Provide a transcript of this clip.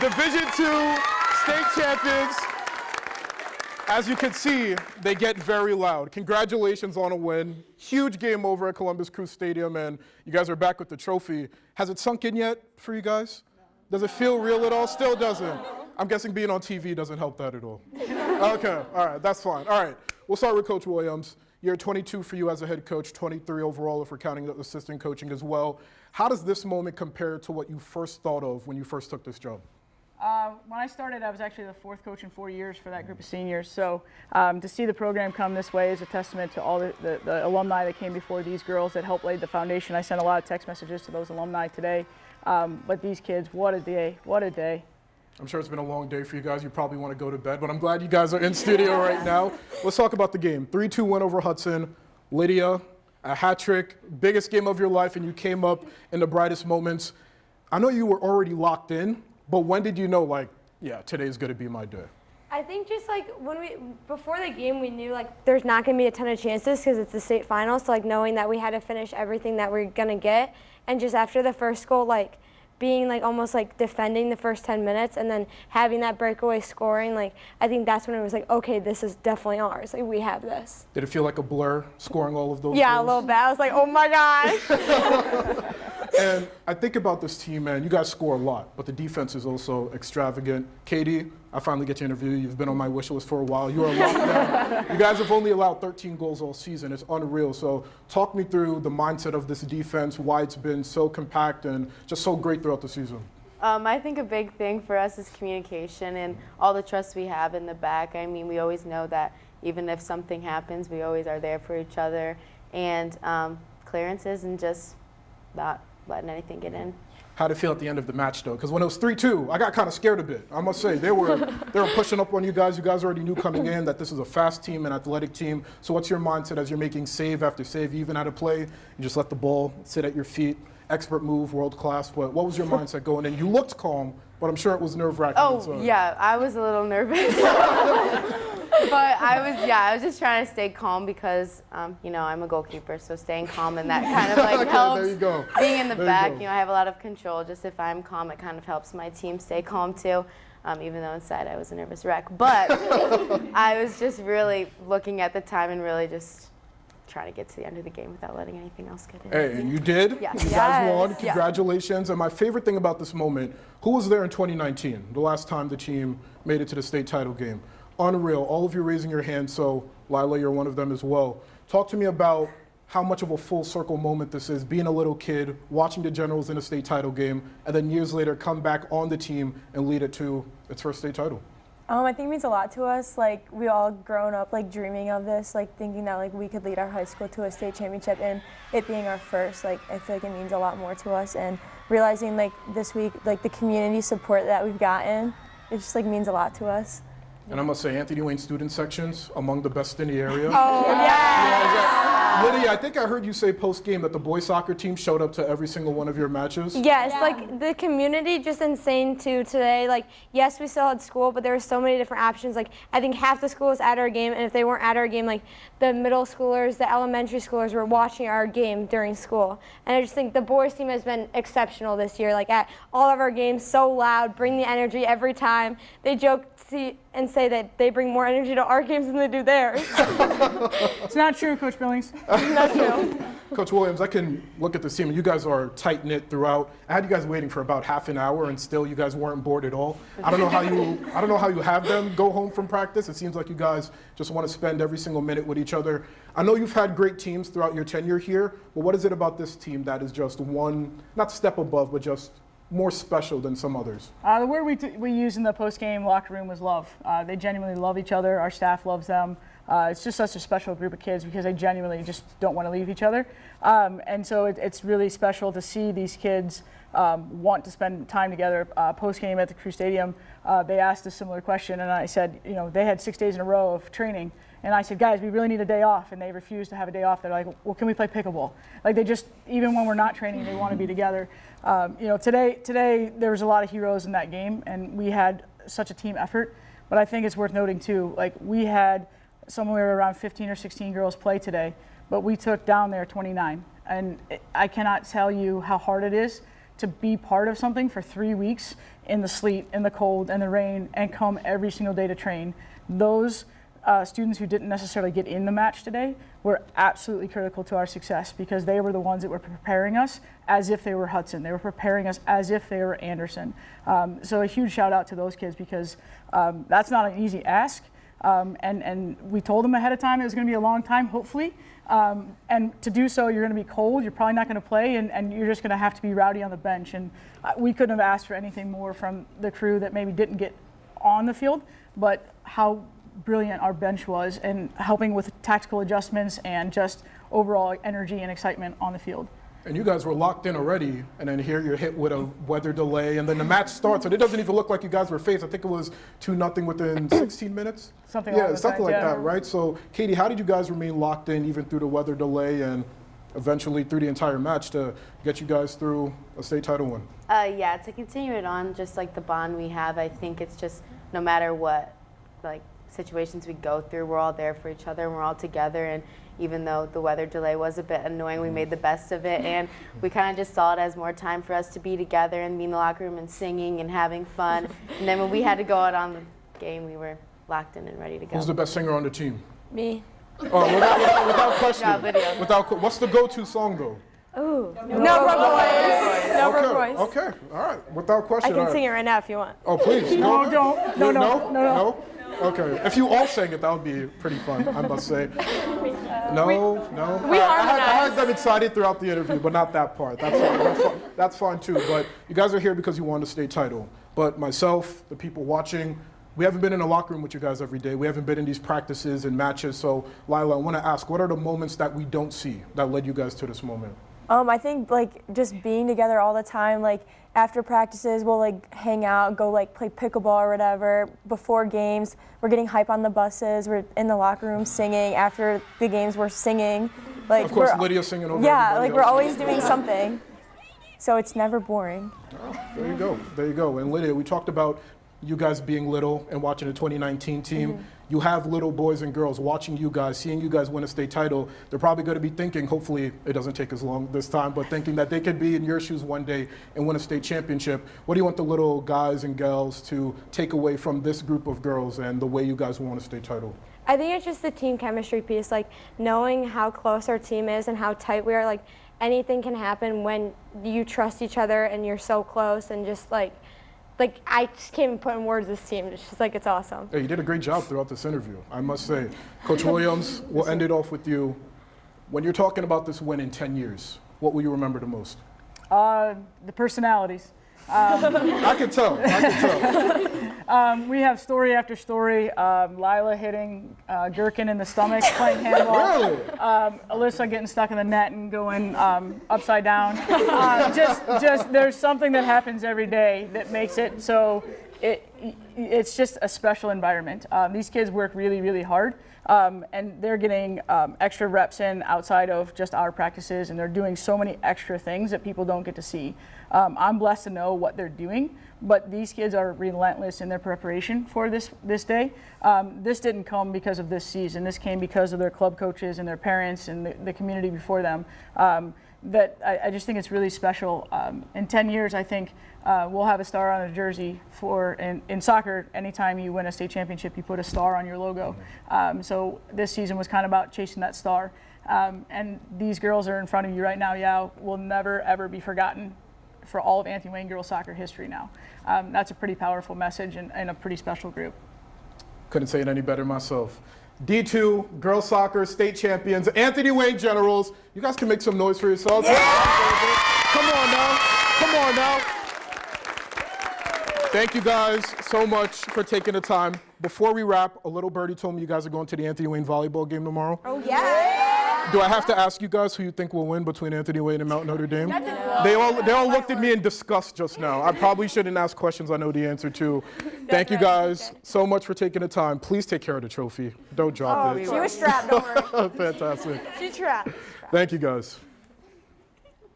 Division II state champions. As you can see, they get very loud. Congratulations on a win. Huge game over at Columbus Crew Stadium, and you guys are back with the trophy. Has it sunk in yet for you guys? Does it feel real at all? Still doesn't. I'm guessing being on TV doesn't help that at all. Okay, all right, that's fine. All right, we'll start with Coach Williams. Year 22 for you as a head coach, 23 overall if we're counting the assistant coaching as well. How does this moment compare to what you first thought of when you first took this job? When I started, I was actually the fourth coach in 4 years for that group of seniors. So to see the program come this way is a testament to all the alumni that came before these girls that helped lay the foundation. I sent a lot of text messages to those alumni today. But these kids, what a day, what a day. I'm sure it's been a long day for you guys. You probably want to go to bed, but I'm glad you guys are in studio right now. Let's talk about the game. 3-2 win over Hudson. Lydia, a hat trick, biggest game of your life, and you came up in the brightest moments. I know you were already locked in, but when did you know, like, yeah, today's going to be my day? I think just like before the game, we knew like there's not going to be a ton of chances because it's the state finals. So like knowing that we had to finish everything that we're going to get, and just after the first goal, like being like almost like defending the first 10 minutes and then having that breakaway scoring, like I think that's when it was like, okay, this is definitely ours. Like we have this. Did it feel like a blur scoring all of those Yeah, goals? a little bit. I was like, oh my gosh. And I think about this team, man, you guys score a lot, but the defense is also extravagant. Katie, I finally get to interview you. You've been on my wish list for a while. You are locked down. You guys have only allowed 13 goals all season. It's unreal. So talk me through the mindset of this defense, why it's been so compact and just so great throughout the season. I think a big thing for us is communication and all the trust we have in the back. I mean, we always know that even if something happens, we always are there for each other. And clearances and just not letting anything get in. How did it feel at the end of the match, though? Because when it was 3-2, I got kind of scared a bit. I must say, they were pushing up on you guys. You guys already knew coming in that this is a fast team, an athletic team. So what's your mindset as you're making save after save, even at a play? You just let the ball sit at your feet. Expert move, world class. What was your mindset going in? You looked calm, but I'm sure it was nerve-wracking. Oh, yeah, I was a little nervous. But I was just trying to stay calm because, you know, I'm a goalkeeper, so staying calm and that kind of like Okay, helps. there you go. Being in the There you back, go. you know, I have a lot of control. Just if I'm calm, it kind of helps my team stay calm too. Even though inside I was a nervous wreck. But I was just really looking at the time and really just trying to get to the end of the game without letting anything else get in. Hey, and you did. Yeah. You guys Yes. won. Yeah. Congratulations. And my favorite thing about this moment, who was there in 2019, the last time the team made it to the state title game? Unreal. All of you raising your hands, so Lila, you're one of them as well. Talk to me about how much of a full circle moment this is, being a little kid, watching the Generals in a state title game, and then years later come back on the team and lead it to its first state title. I think it means a lot to us. Like we all grown up like dreaming of this, like thinking that like we could lead our high school to a state championship, and it being our first, like I feel like it means a lot more to us. And realizing like this week, like the community support that we've gotten, it just like means a lot to us. And I must say, Anthony Wayne student sections among the best in the area. Oh yeah. Lydia, I think I heard you say post-game that the boys soccer team showed up to every single one of your matches. Yes, like the community just insane too today. Like yes, we still had school, but there were so many different options. Like I think half the school was at our game, and if they weren't at our game, like the middle schoolers, the elementary schoolers were watching our game during school. And I just think the boys team has been exceptional this year. Like at all of our games, so loud, bring the energy every time. They joke and say that they bring more energy to our games than they do theirs. It's not true, Coach Billings. Not true. Coach Williams, I can look at this team, and you guys are tight-knit throughout. I had you guys waiting for about half an hour, and still you guys weren't bored at all. I don't know how you have them go home from practice. It seems like you guys just want to spend every single minute with each other. I know you've had great teams throughout your tenure here, but what is it about this team that is just one, not step above, but just more special than some others? The word we used in the post-game locker room was love. They genuinely love each other. Our staff loves them. It's just such a special group of kids because they genuinely just don't want to leave each other. And so it's really special to see these kids want to spend time together. Post-game at the Crew Stadium, they asked a similar question, and I said, you know, they had 6 days in a row of training. And I said, guys, we really need a day off. And they refused to have a day off. They're like, well, can we play pickleball? Like they just, even when we're not training, they want to be together. You know, today there was a lot of heroes in that game, and we had such a team effort. But I think it's worth noting too, like we had somewhere around 15 or 16 girls play today, but we took down there 29. And I cannot tell you how hard it is to be part of something for 3 weeks in the sleet, in the cold, and the rain, and come every single day to train. Those students who didn't necessarily get in the match today were absolutely critical to our success because they were the ones that were preparing us as if they were Hudson. They were preparing us as if they were Anderson. So a huge shout out to those kids because that's not an easy ask. And we told them ahead of time it was going to be a long time, hopefully. And to do so, you're going to be cold, you're probably not going to play, and you're just going to have to be rowdy on the bench. And we couldn't have asked for anything more from the crew that maybe didn't get on the field, but how brilliant our bench was and helping with tactical adjustments and just overall energy and excitement on the field. And you guys were locked in already, and then here you're hit with a weather delay, and then the match starts, and it doesn't even look like you guys were faced. I think it was 2-0 within 16 minutes? Something like that, right? So, Katie, how did you guys remain locked in even through the weather delay and eventually through the entire match to get you guys through a state title win? Yeah, to continue it on, just like the bond we have, I think it's just no matter what, like, situations we go through, we're all there for each other and we're all together. And even though the weather delay was a bit annoying, we made the best of it, and we kind of just saw it as more time for us to be together and be in the locker room and singing and having fun. And then when we had to go out on the game, we were locked in and ready to go. Who's the best singer on the team? Me. Oh, without question. Yeah, video. What's the go-to song though? Ooh. No broke voice. No broke voice. Okay, all right, without question. I can sing it right now if you want. Oh, please. No, don't. No. Okay, if you all sang it, that would be pretty fun, I must say. No. We I had them excited throughout the interview, but not that part. That's fine too. But you guys are here because you won the state title. But myself, the people watching, we haven't been in a locker room with you guys every day. We haven't been in these practices and matches. So, Lila, I want to ask, what are the moments that we don't see that led you guys to this moment? I think like just being together all the time, like after practices we'll like hang out, go like play pickleball or whatever. Before games, we're getting hype on the buses, we're in the locker room singing. After the games, we're singing. Like of course, Lydia's singing over yeah, like else. we're always doing something. So it's never boring. Oh, there you go. And Lydia, we talked about you guys being little and watching the 2019 team. Mm-hmm. You have little boys and girls watching you guys, seeing you guys win a state title. They're probably going to be thinking, hopefully it doesn't take as long this time, but thinking that they could be in your shoes one day and win a state championship. What do you want the little guys and gals to take away from this group of girls and the way you guys won a state title? I think it's just the team chemistry piece, like knowing how close our team is and how tight we are. Like anything can happen when you trust each other and you're so close, and just like I just can't even put in words this team. It's just like, it's awesome. Hey, you did a great job throughout this interview, I must say. Coach Williams, we'll end it off with you. When you're talking about this win in 10 years, what will you remember the most? The personalities. I can tell. We have story after story. Lila hitting Gherkin in the stomach, playing handball. Really? Alyssa getting stuck in the net and going upside down. Just there's something that happens every day that makes it so it's just a special environment. These kids work really, really hard. And they're getting extra reps in outside of just our practices, and they're doing so many extra things that people don't get to see. I'm blessed to know what they're doing, but these kids are relentless in their preparation for this day. This didn't come because of this season. This came because of their club coaches and their parents and the community before them. That I just think it's really special. In 10 years, I think we'll have a star on a jersey in soccer. Anytime you win a state championship, you put a star on your logo. So this season was kind of about chasing that star. And these girls are in front of you right now, Yao, will never, ever be forgotten for all of Anthony Wayne girls soccer history now. That's a pretty powerful message and a pretty special group. Couldn't say it any better myself. D2, girls soccer, state champions, Anthony Wayne Generals. You guys can make some noise for yourselves. Yeah! Come on now. Thank you guys so much for taking the time. Before we wrap, a little birdie told me you guys are going to the Anthony Wayne volleyball game tomorrow. Oh, yeah. Do I have to ask you guys who you think will win between Anthony Wayne and Mount Notre Dame? They all looked at me in disgust just now. I probably shouldn't ask questions I know the answer to. Thank you guys so much for taking the time. Please take care of the trophy. Don't drop it. She was strapped, don't worry. Fantastic. She's strapped. Thank you guys.